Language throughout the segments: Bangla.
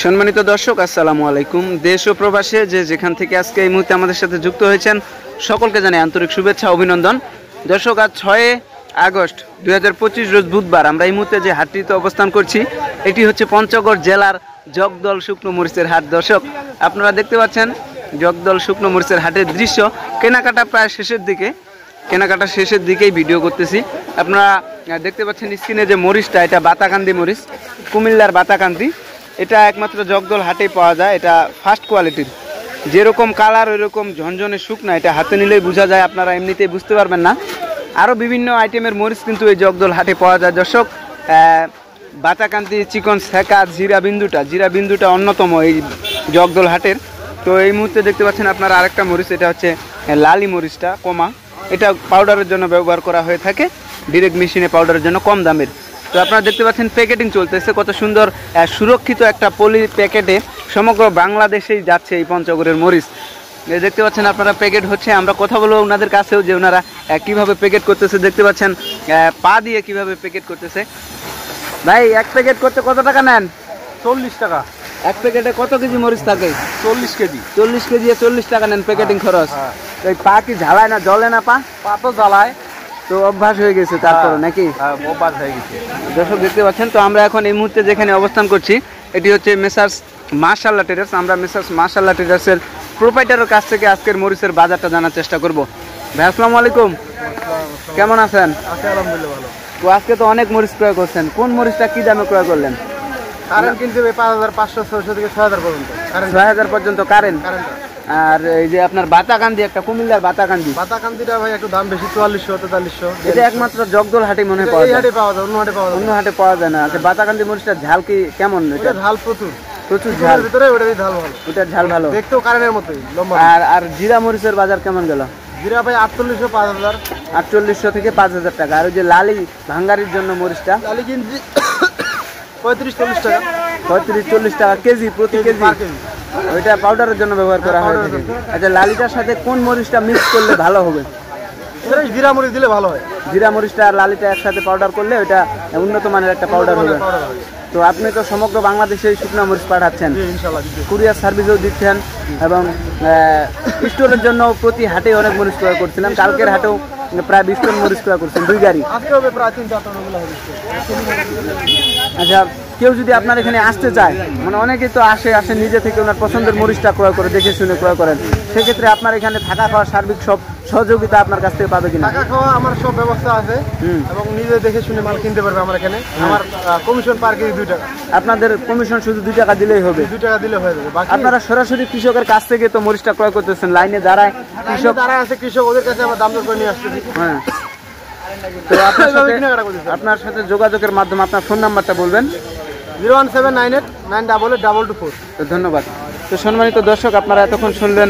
সম্মানিত দর্শক, আসসালামু আলাইকুম। দেশ ও প্রবাসে যে যেখান থেকে আজকে এই মুহূর্তে আমাদের সাথে যুক্ত হয়েছেন সকলকে জানাই আন্তরিক শুভেচ্ছা, অভিনন্দন। দর্শক, আজ 6 আগস্ট 2025 রোজ বুধবার আমরা এই মুহূর্তে যে হাটটিতে অবস্থান করছি এটি হচ্ছে পঞ্চগড় জেলার জগদল শুকনো মরিচের হাট। দর্শক, আপনারা দেখতে পাচ্ছেন জগদল শুকনো মরিচের হাটের দৃশ্য। কেনাকাটা প্রায় শেষের দিকে, কেনাকাটা শেষের দিকেই ভিডিও করতেছি। আপনারা দেখতে পাচ্ছেন স্ক্রিনে যে মরিচটা, এটা বাতাকান্দি মরিচ, কুমিল্লার বাতাকান্দি। এটা একমাত্র জগদল হাটেই পাওয়া যায়। এটা ফার্স্ট কোয়ালিটির, যেরকম কালার ওই রকম ঝনঝনে শুকনা। এটা হাতে নিলেই বোঝা যায়, আপনারা এমনিতেই বুঝতে পারবেন না। আরও বিভিন্ন আইটেমের মরিচ কিন্তু এই জগদল হাটে পাওয়া যায়। দর্শক, বাতাকান্দি চিকন শেখা জিরা বিন্দুটা অন্যতম এই জগদল হাটের। তো এই মুহূর্তে দেখতে পাচ্ছেন আপনারা আরেকটা মরিচ, এটা হচ্ছে লালি মরিচটা কমা। এটা পাউডারের জন্য ব্যবহার করা হয়ে থাকে, ডিরেক্ট মেশিনে পাউডারের জন্য কম দামের। তো আপনারা দেখতে পাচ্ছেন প্যাকেটিং চলতেছে, কত সুন্দর সুরক্ষিত একটা পলি প্যাকেটে সমগ্র বাংলাদেশেই যাচ্ছে এই পঞ্চগড়ের মরিচ। দেখতে পাচ্ছেন আপনারা প্যাকেট হচ্ছে। আমরা কথা বলবো ওনাদের কাছেও যে ওনারা কিভাবে প্যাকেট করতেছে। দেখতে পাচ্ছেন পা দিয়ে কিভাবে প্যাকেট করতেছে। ভাই, এক প্যাকেট করতে কত টাকা নেন? 40 টাকা। এক প্যাকেটে কত কেজি মরিচ থাকে? 40 কেজি। 40 কেজি 40 টাকা নেন প্যাকেটিং খরচ। এই পা কি ঝালায় না জ্বলে না? পা তো জ্বালায়, তো অভ্যাস হয়ে গেছে তারপর নাকি? অভ্যাস হয়ে গেছে। দর্শক দেখতে পাচ্ছেন, তো আমরা এখন এই মুহূর্তে যেখানে অবস্থান করছি এটি হচ্ছে মেসার্স মাশাআল্লাহ ট্রেডার্স। আমরা মেসার্স মাশাআল্লাহ ট্রেডার্সের প্রোপাইটারের কাছ থেকে আজকের মরিচের বাজারটা জানার চেষ্টা করব। ভাই, আসসালামু আলাইকুম, কেমন আছেন? আলহামদুলিল্লাহ ভালো। তো আজকে তো অনেক মরিচ ক্রয় করছেন, কোন মরিচটা কি দামে ক্রয় করলেন? কারেন্ট কিনতে 5500 600 থেকে 6000 পর্যন্ত। 6000 পর্যন্ত কারেন্ট। আর এই যে আপনার বাতাকান্দি, একটা কুমিল্লার বাতাকান্দিটা ভাই একটু দাম বেশি, 4400 4300। এটা একমাত্র জগদল হাটে মনে হয় পাওয়া যায়। হাটে পাওয়া যায়, অন্য হাটে পাওয়া যায়, অন্য হাটে পাওয়া যায় না। আচ্ছা, বাতাকান্দি মরিচটার ঝাল কি কেমন? এটা ঝাল প্রচুর ঝাল, ভিতরে ওটারই ঝাল ভালো। ওটার ঝাল ভালো, দেখতেও কারেন্টের মতোই লম্বা। আর জিরা মরিচের বাজার কেমন গেল? জিরা ভাই 4800 5000। 4800 থেকে 5000 টাকা। আর ওই যে লালি ভাঙ্গারির জন্য মরিচটা লালি কিনছি 35-40 টাকা। 35-40 টাকা কেজি, প্রতি কেজি। ওইটা পাউডারের জন্য ব্যবহার করা হয়। আচ্ছা, লালিটার সাথে কোন মরিচটা মিক্স করলে ভালো হবে? জিরা মরিচ দিলে ভালো হয়। জিরা মরিচটা আর লালিটা একসাথে পাউডার করলে ওইটা উন্নত মানের একটা পাউডার হবে। তো আপনি তো সমগ্র বাংলাদেশে শুকনো মরিচ পাঠাচ্ছেন, কুরিয়ার সার্ভিসও দিচ্ছেন, এবং স্টোরের জন্য প্রতি হাটে অনেক মরিচ ক্রয় করছিলাম। কালকের হাটেও প্রায় 20 টন মরিচ ক্রয় করছেন, 2 গাড়ি। আচ্ছা, কেউ যদি আপনার এখানে আসতে চায়, মানে অনেকেই তো আসে নিজে থেকে ওনার পছন্দের মরিচটা ক্রয় করে, দেখে শুনে ক্রয় করেন, সেক্ষেত্রে আপনার এখানে থাকা খাওয়া সার্বিক সব সহযোগিতা আপনার কাছ থেকে পাবে কিনা? থাকা খাওয়া আমার সব ব্যবস্থা আছে, এবং নিজে দেখে শুনে মাল কিনতে পারবে আমার এখানে। আমার কমিশন পার কেজি 2 টাকা। আপনাদের কমিশন শুধু 2 টাকা দিলেই হবে? 2 টাকা দিলে হয়ে যাবে। আপনারা সরাসরি কৃষকের কাছ থেকে তো মরিচটা ক্রয় করতেছেন, লাইনে দাঁড়ায় কৃষক আছে, কৃষক ওদের কাছে আমার দাম দর করে নিয়ে আসতেছি। হ্যাঁ, তো আপনার সাথে যোগাযোগের মাধ্যমে আপনার ফোন নাম্বারটা বলবেন। 01798928224। তো ধন্যবাদ। তো সম্মানিত দর্শক, আপনারা এতক্ষণ শুনলেন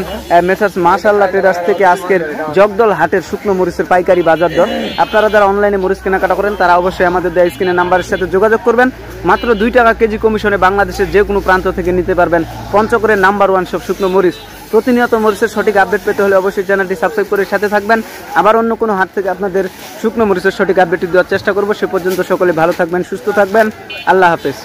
মেসার্স মাশাআল্লাহ ট্রেডার্স থেকে আজকের জগদল হাটের শুকনো মরিচের পাইকারি বাজার দর। আপনারা যারা অনলাইনে মরিচ কেনাকাটা করেন তারা অবশ্যই আমাদের দেওয়া স্ক্রিনের নাম্বারের সাথে যোগাযোগ করবেন। মাত্র 2 টাকা কেজি কমিশনে বাংলাদেশের যে কোনো প্রান্ত থেকে নিতে পারবেন পঞ্চগড়ের নাম্বার 1 সব শুকনো মরিচ। প্রতিনিয়ত মরিচের সঠিক আপডেট পেতে হলে অবশ্যই চ্যানেলটি সাবস্ক্রাইব করে সাথে থাকবেন। আবার অন্য কোনো হাট থেকে আপনাদের শুকনো মরিচের সঠিক আপডেটটি দেওয়ার চেষ্টা করব। সে পর্যন্ত সকলে ভালো থাকবেন, সুস্থ থাকবেন। আল্লাহ হাফেজ।